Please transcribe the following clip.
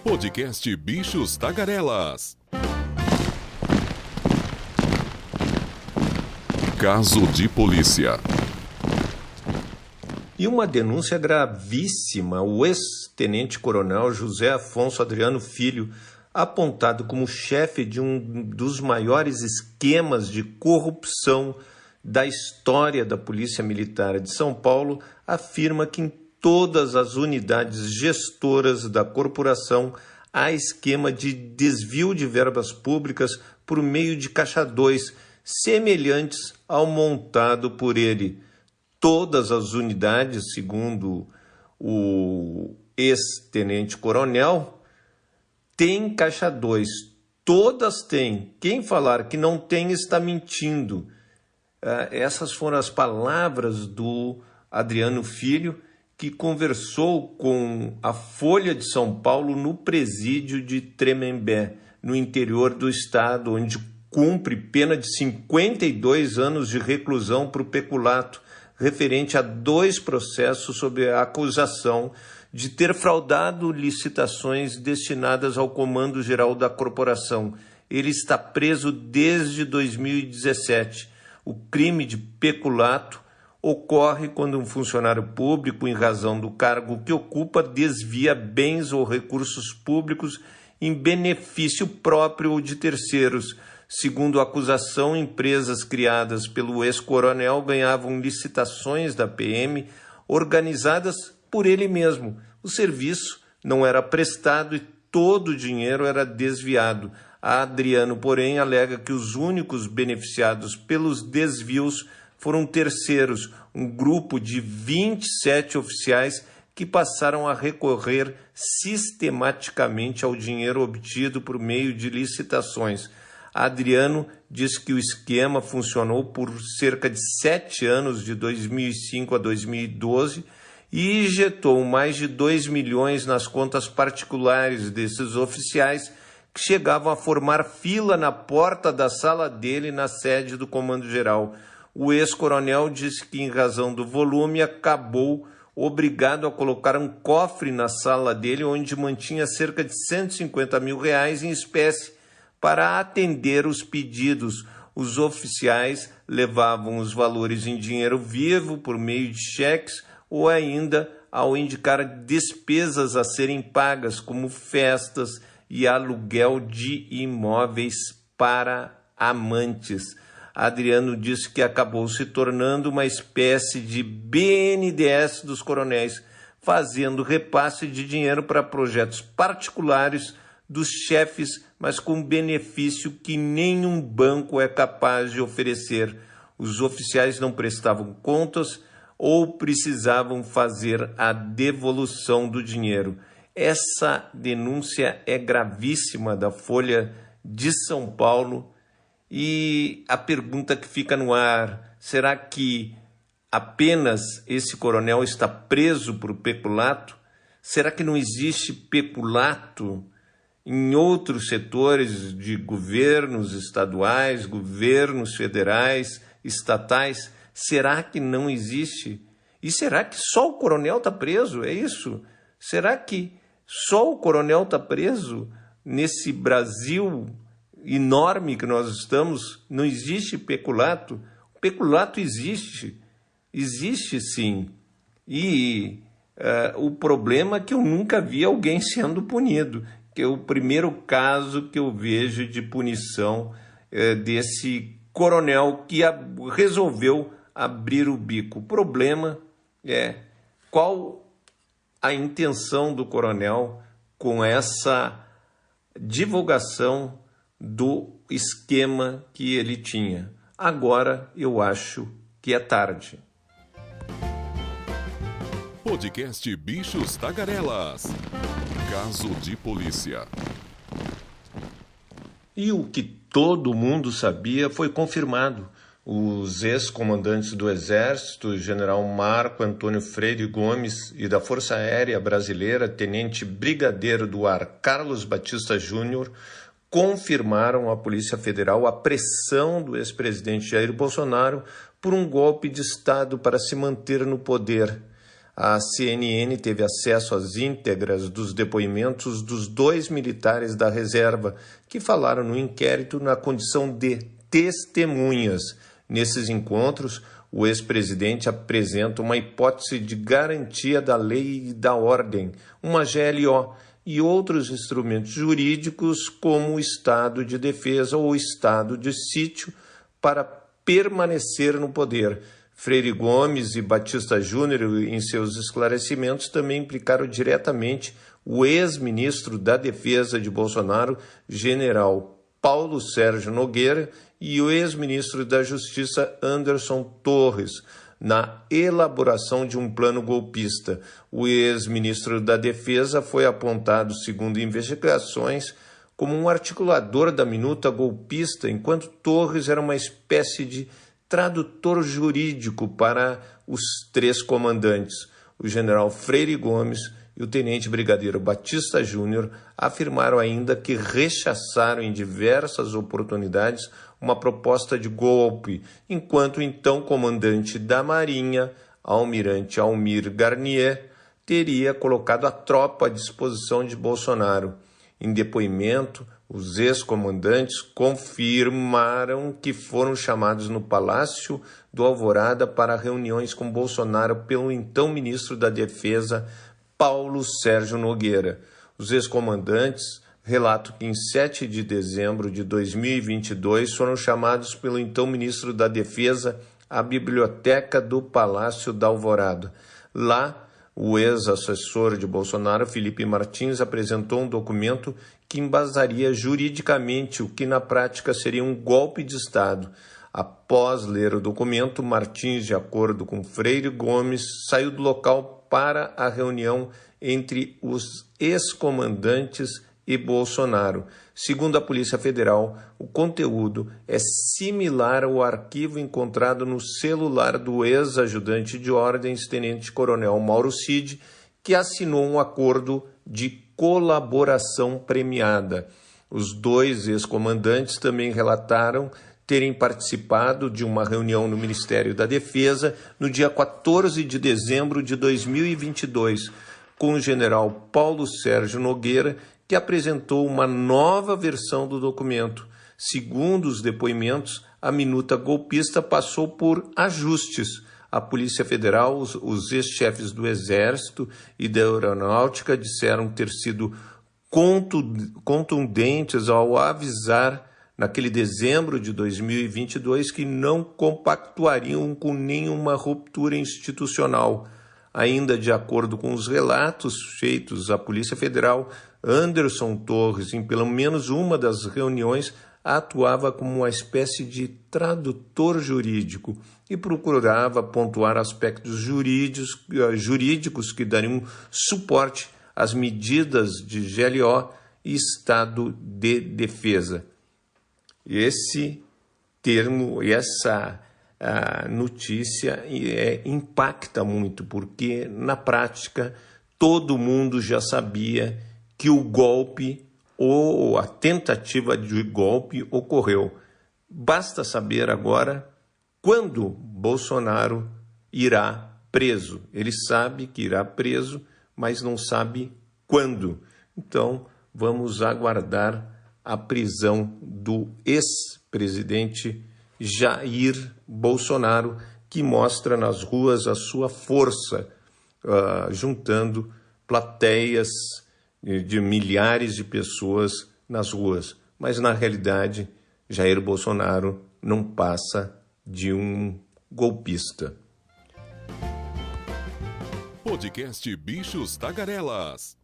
Podcast Bichos Tagarelas. Caso de polícia. E uma denúncia gravíssima: o ex-tenente-coronel José Afonso Adriano Filho, apontado como chefe de um dos maiores esquemas de corrupção da história da Polícia Militar de São Paulo, afirma que em todas as unidades gestoras da corporação há esquema de desvio de verbas públicas por meio de caixa 2, semelhantes ao montado por ele. Todas as unidades, segundo o ex-tenente-coronel, têm caixa 2. Todas têm. Quem falar que não tem está mentindo. Essas foram as palavras do Adriano Filho, que conversou com a Folha de São Paulo no presídio de Tremembé, no interior do estado, onde cumpre pena de 52 anos de reclusão por peculato, referente a 2 processos sob a acusação de ter fraudado licitações destinadas ao Comando Geral da Corporação. Ele está preso desde 2017. O crime de peculato ocorre quando um funcionário público, em razão do cargo que ocupa, desvia bens ou recursos públicos em benefício próprio ou de terceiros. Segundo a acusação, empresas criadas pelo ex-coronel ganhavam licitações da PM organizadas por ele mesmo. O serviço não era prestado e todo o dinheiro era desviado. A Adriano, porém, alega que os únicos beneficiados pelos desvios foram terceiros, um grupo de 27 oficiais que passaram a recorrer sistematicamente ao dinheiro obtido por meio de licitações. Adriano diz que o esquema funcionou por cerca de 7 anos, de 2005 a 2012, e injetou mais de 2 milhões nas contas particulares desses oficiais, que chegavam a formar fila na porta da sala dele na sede do Comando Geral. O ex-coronel disse que, em razão do volume, acabou obrigado a colocar um cofre na sala dele, onde mantinha cerca de R$150 mil em espécie, para atender os pedidos. Os oficiais levavam os valores em dinheiro vivo, por meio de cheques, ou ainda ao indicar despesas a serem pagas, como festas e aluguel de imóveis para amantes. Adriano disse que acabou se tornando uma espécie de BNDES dos coronéis, fazendo repasse de dinheiro para projetos particulares dos chefes, mas com benefício que nenhum banco é capaz de oferecer. Os oficiais não prestavam contas ou precisavam fazer a devolução do dinheiro. Essa denúncia é gravíssima da Folha de São Paulo. E a pergunta que fica no ar: será que apenas esse coronel está preso por peculato? Será que não existe peculato em outros setores de governos estaduais, governos federais, estatais? Será que não existe? E será que só o coronel está preso? É isso? Será que só o coronel está preso nesse Brasil enorme que nós estamos? Não existe peculato? O peculato existe sim. E o problema é que eu nunca vi alguém sendo punido, que é o primeiro caso que eu vejo de punição desse coronel que resolveu abrir o bico. O problema é qual a intenção do coronel com essa divulgação do esquema que ele tinha. Agora eu acho que é tarde. Podcast Bichos Tagarelas. Caso de polícia. E o que todo mundo sabia foi confirmado. Os ex-comandantes do Exército, General Marco Antônio Freire Gomes, e da Força Aérea Brasileira, Tenente Brigadeiro do Ar Carlos Batista Júnior, confirmaram à Polícia Federal a pressão do ex-presidente Jair Bolsonaro por um golpe de Estado para se manter no poder. A CNN teve acesso às íntegras dos depoimentos dos 2 militares da reserva que falaram no inquérito na condição de testemunhas. Nesses encontros, o ex-presidente apresenta uma hipótese de garantia da lei e da ordem, uma GLO, e outros instrumentos jurídicos como o estado de defesa ou estado de sítio para permanecer no poder. Freire Gomes e Batista Júnior, em seus esclarecimentos, também implicaram diretamente o ex-ministro da Defesa de Bolsonaro, general Paulo Sérgio Nogueira, e o ex-ministro da Justiça, Anderson Torres, na elaboração de um plano golpista. O ex-ministro da Defesa foi apontado, segundo investigações, como um articulador da minuta golpista, enquanto Torres era uma espécie de tradutor jurídico para os 3 comandantes. O general Freire Gomes e o tenente brigadeiro Batista Júnior afirmaram ainda que rechaçaram em diversas oportunidades uma proposta de golpe, enquanto o então comandante da Marinha, almirante Almir Garnier, teria colocado a tropa à disposição de Bolsonaro. Em depoimento, os ex-comandantes confirmaram que foram chamados no Palácio do Alvorada para reuniões com Bolsonaro pelo então ministro da Defesa, Paulo Sérgio Nogueira. Os ex-comandantes relatam que em 7 de dezembro de 2022 foram chamados pelo então ministro da Defesa à biblioteca do Palácio da Alvorada. Lá, o ex-assessor de Bolsonaro, Felipe Martins, apresentou um documento que embasaria juridicamente o que na prática seria um golpe de Estado. Após ler o documento, Martins, de acordo com Freire Gomes, saiu do local para a reunião entre os ex-comandantes e Bolsonaro. Segundo a Polícia Federal, o conteúdo é similar ao arquivo encontrado no celular do ex-ajudante de ordens, tenente-coronel Mauro Cid, que assinou um acordo de colaboração premiada. Os 2 ex-comandantes também relataram terem participado de uma reunião no Ministério da Defesa no dia 14 de dezembro de 2022, com o general Paulo Sérgio Nogueira, que apresentou uma nova versão do documento. Segundo os depoimentos, a minuta golpista passou por ajustes. A Polícia Federal, os ex-chefes do Exército e da Aeronáutica disseram ter sido contundentes ao avisar, naquele dezembro de 2022, que não compactuariam com nenhuma ruptura institucional. Ainda de acordo com os relatos feitos à Polícia Federal, Anderson Torres, em pelo menos uma das reuniões, atuava como uma espécie de tradutor jurídico e procurava pontuar aspectos jurídicos que dariam suporte às medidas de GLO e estado de defesa. Esse termo, essa notícia impacta muito, porque na prática todo mundo já sabia que o golpe ou a tentativa de golpe ocorreu. Basta saber agora quando Bolsonaro irá preso. Ele sabe que irá preso, mas não sabe quando. Então, vamos aguardar a prisão do ex-presidente Jair Bolsonaro, que mostra nas ruas a sua força, juntando plateias de milhares de pessoas nas ruas. Mas, na realidade, Jair Bolsonaro não passa de um golpista. Podcast Bichos Tagarelas.